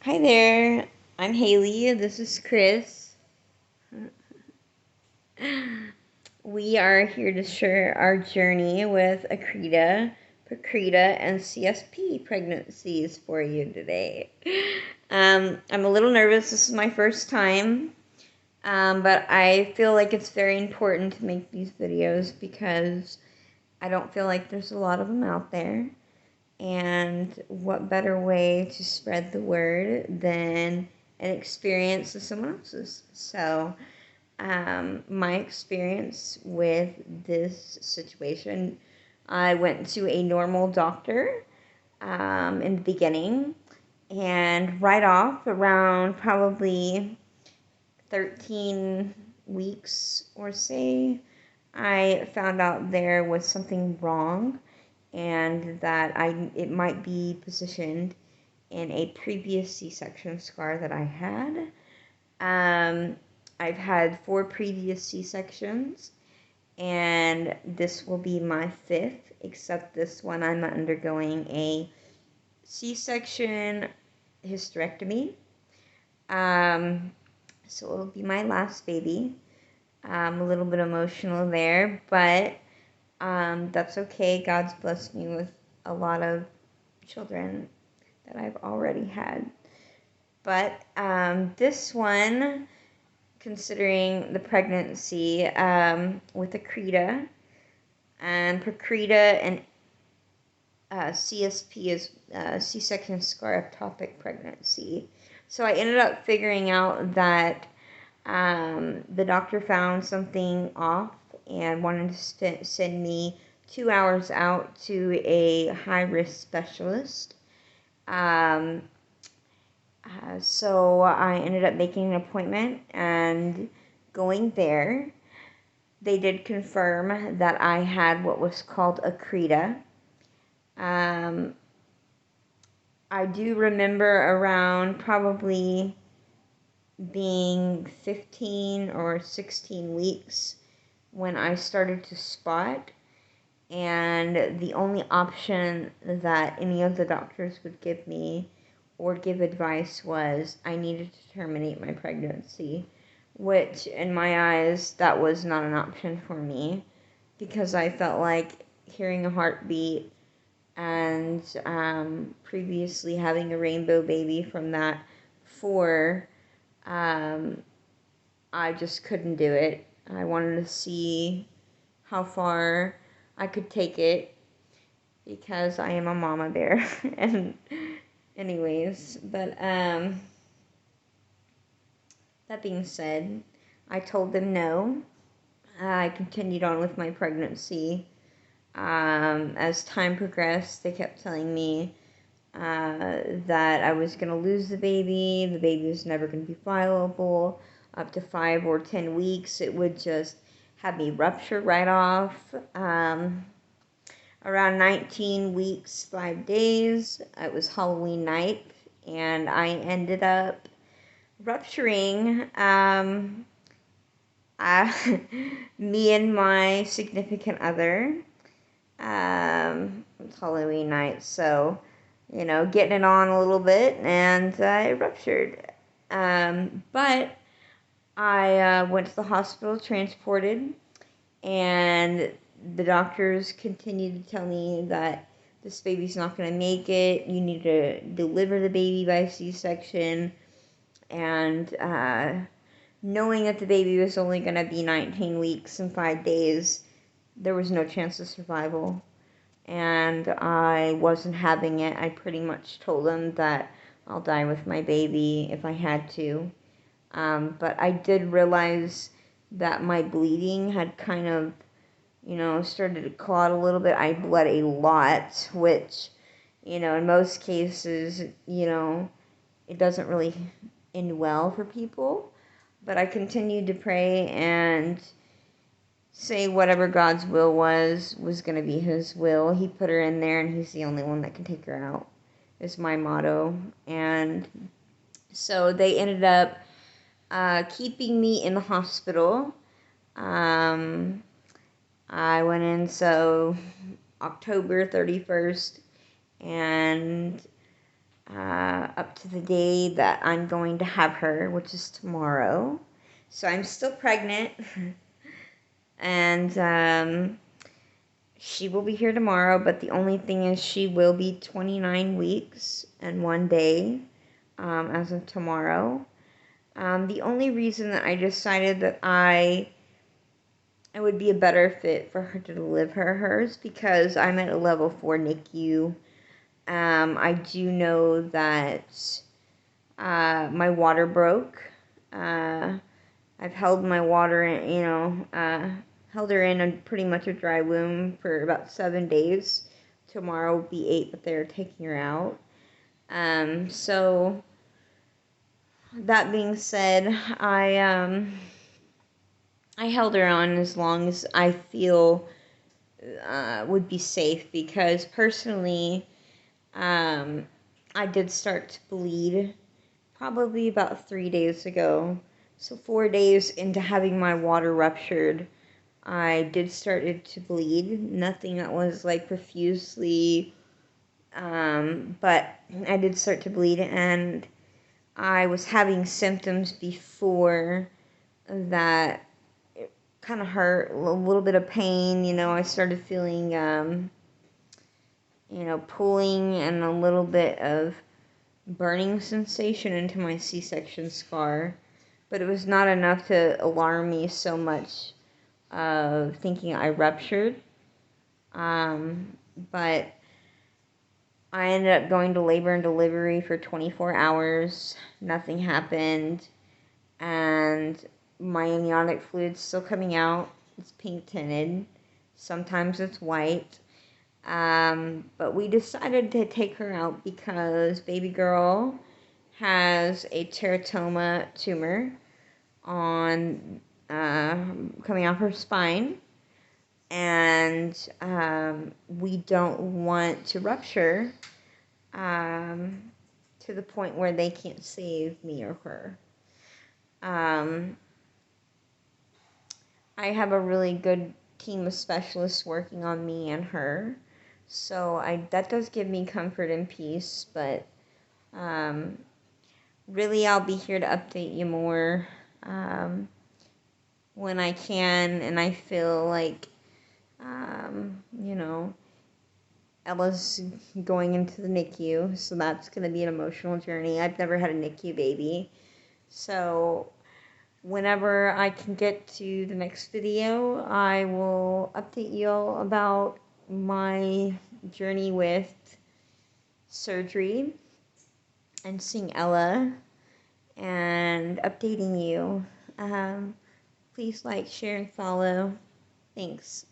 Hi there, I'm Haley. This is Chris. We are here to share our journey with Accreta, Percreta, and CSP pregnancies for you today. I'm a little nervous. This is my first time, but I feel like it's very important to make these videos because I don't feel like there's a lot of them out there. And what better way to spread the word than an experience of someone else's? So, my experience with this situation, I went to a normal doctor in the beginning, and right off, around probably 13 weeks or so, I found out there was something wrong and that it might be positioned in a previous C-section scar that I had. I've had 4 previous C-sections, and this will be my 5th, except this one I'm undergoing a C-section hysterectomy. So it'll be my last baby. I'm a little bit emotional there, but that's okay. God's blessed me with a lot of children that I've already had. But this one, considering the pregnancy with Accreta and Percreta and CSP is C-section scar ectopic pregnancy. So I ended up figuring out that the doctor found something off and wanted to send me 2 hours out to a high-risk specialist. So I ended up making an appointment and going there. They did confirm that I had what was called Accreta. I do remember around probably being 15 or 16 weeks when I started to spot, and the only option that any of the doctors would give me or give advice was I needed to terminate my pregnancy, which in my eyes that was not an option for me because I felt like hearing a heartbeat and previously having a rainbow baby from that 4, I just couldn't do it. I wanted to see how far I could take it because I am a mama bear. And anyways, but that being said, I told them no. I continued on with my pregnancy. As time progressed, they kept telling me that I was going to lose the baby was never going to be viable. Up to 5 or 10 weeks, it would just have me rupture right off. Around 19 weeks, 5 days, it was Halloween night, and I ended up rupturing. Me and my significant other. It's Halloween night, so getting it on a little bit, and I ruptured. But I went to the hospital, transported, and the doctors continued to tell me that this baby's not going to make it. You need to deliver the baby by C-section. And knowing that the baby was only going to be 19 weeks and 5 days, there was no chance of survival. And I wasn't having it. I pretty much told them that I'll die with my baby if I had to. But I did realize that my bleeding had kind of, started to clot a little bit. I bled a lot, which, in most cases, it doesn't really end well for people. But I continued to pray and say whatever God's will was going to be his will. He put her in there, and he's the only one that can take her out, is my motto. And so they ended up keeping me in the hospital. I went in, so October 31st, and up to the day that I'm going to have her, which is tomorrow. So I'm still pregnant, and she will be here tomorrow, but the only thing is she will be 29 weeks and 1 day as of tomorrow. The only reason that I decided that it would be a better fit for her to deliver hers because I'm at a level 4 NICU. I do know that my water broke. I've held my water in, held her in pretty much a dry womb for about 7 days. Tomorrow will be 8, but they're taking her out. So that being said, I held her on as long as I feel would be safe because personally, I did start to bleed probably about 3 days ago. So 4 days into having my water ruptured, I did started to bleed. Nothing that was like profusely, but I did start to bleed, and I was having symptoms before that. It kind of hurt, a little bit of pain. I started feeling, pulling and a little bit of burning sensation into my C-section scar, but it was not enough to alarm me so much of thinking I ruptured. But I ended up going to labor and delivery for 24 hours. Nothing happened, and my amniotic fluid's still coming out. It's pink tinted. Sometimes it's white. But we decided to take her out because baby girl has a teratoma tumor on coming off her spine, and we don't want to rupture to the point where they can't save me or her. I have a really good team of specialists working on me and her, so that does give me comfort and peace. But really, I'll be here to update you more when I can, and I feel like Ella's going into the NICU, so that's going to be an emotional journey. I've never had a NICU baby, so whenever I can get to the next video, I will update you all about my journey with surgery and seeing Ella and updating you. Please like, share, and follow. Thanks.